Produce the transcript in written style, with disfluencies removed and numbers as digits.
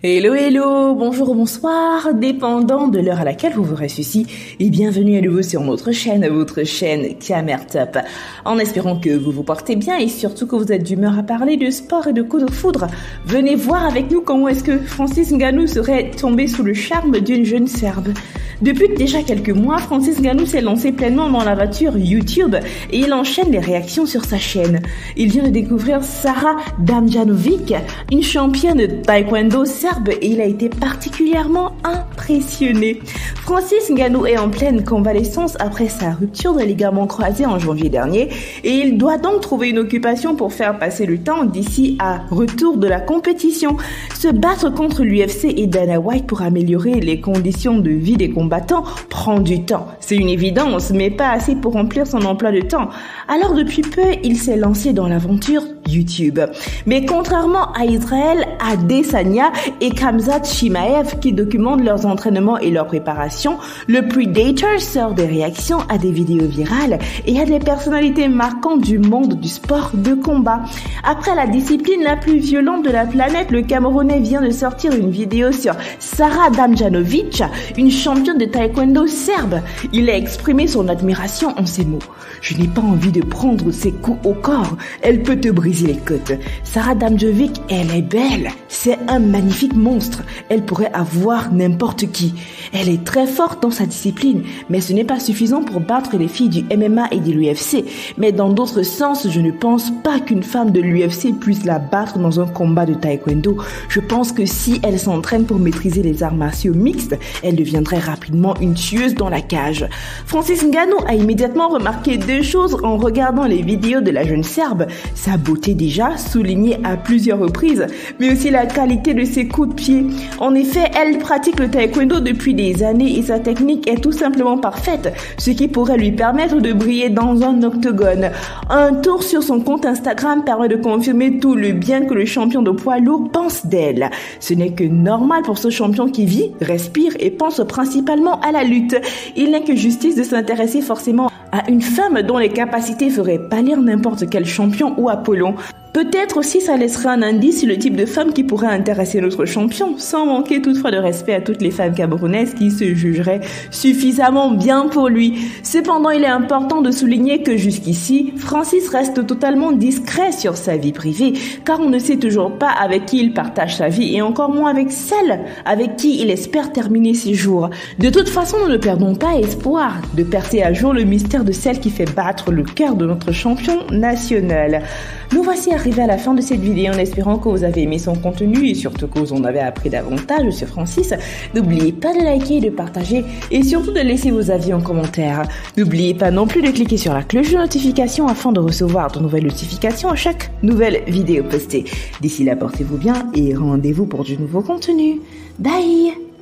Hello, hello, bonjour ou bonsoir, dépendant de l'heure à laquelle vous verrez ceci, et bienvenue à nouveau sur notre chaîne, votre chaîne Camertop. En espérant que vous vous portez bien et surtout que vous êtes d'humeur à parler de sport et de coups de foudre, venez voir avec nous comment est-ce que Francis Ngannou serait tombé sous le charme d'une jeune Serbe. Depuis déjà quelques mois, Francis Ngannou s'est lancé pleinement dans l'aventure YouTube et il enchaîne les réactions sur sa chaîne. Il vient de découvrir Sara Damjanovic, une championne de taekwondo serbe, et il a été particulièrement impressionné. Francis Ngannou est en pleine convalescence après sa rupture de ligament croisé en janvier dernier et il doit donc trouver une occupation pour faire passer le temps d'ici à retour de la compétition. Se battre contre l'UFC et Dana White pour améliorer les conditions de vie des combattants prend du temps. C'est une évidence, mais pas assez pour remplir son emploi de temps. Alors depuis peu, il s'est lancé dans l'aventure YouTube. Mais contrairement à Israël Adesanya et Khamzat Chimaev qui documentent leurs entraînements et leur préparation, le Predator sort des réactions à des vidéos virales et à des personnalités marquantes du monde du sport de combat. Après la discipline la plus violente de la planète, le Camerounais vient de sortir une vidéo sur Sara Damjanovic, une championne de taekwondo serbe. Il a exprimé son admiration en ces mots. « Je n'ai pas envie de prendre ses coups au corps, elle peut te briser les côtes. Sara Damjanovic, elle est belle, c'est un magnifique monstre, elle pourrait avoir n'importe qui. Elle est très forte dans sa discipline, mais ce n'est pas suffisant pour battre les filles du MMA et de l'UFC. Mais dans d'autres sens, je ne pense pas qu'une femme de l'UFC puisse la battre dans un combat de taekwondo. Je pense que si elle s'entraîne pour maîtriser les arts martiaux mixtes, elle deviendrait rapidement une tueuse dans la cage. » Francis Ngannou a immédiatement remarqué deux choses en regardant les vidéos de la jeune Serbe. Sa beauté déjà, soulignée à plusieurs reprises, mais aussi la qualité de ses coups de pied. En effet, elle pratique le taekwondo depuis des années et sa technique est tout simplement parfaite, ce qui pourrait lui permettre de briller dans un octogone. Un tour sur son compte Instagram permet de confirmer tout le bien que le champion de poids lourd pense d'elle. Ce n'est que normal pour ce champion qui vit, respire et pense principalement à la lutte. Il n'est que justice de s'intéresser forcément à une femme dont les capacités feraient pâlir n'importe quel champion ou Apollon. Peut-être aussi ça laissera un indice sur le type de femme qui pourrait intéresser notre champion, sans manquer toutefois de respect à toutes les femmes camerounaises qui se jugeraient suffisamment bien pour lui. Cependant, il est important de souligner que jusqu'ici, Francis reste totalement discret sur sa vie privée, car on ne sait toujours pas avec qui il partage sa vie et encore moins avec celle avec qui il espère terminer ses jours. De toute façon, nous ne perdons pas espoir de percer à jour le mystère de celle qui fait battre le cœur de notre champion national. Nous voici arrivés à la fin de cette vidéo en espérant que vous avez aimé son contenu et surtout que vous en avez appris davantage sur Francis. N'oubliez pas de liker, de partager et surtout de laisser vos avis en commentaire. N'oubliez pas non plus de cliquer sur la cloche de notification afin de recevoir de nouvelles notifications à chaque nouvelle vidéo postée. D'ici là, portez-vous bien et rendez-vous pour du nouveau contenu. Bye!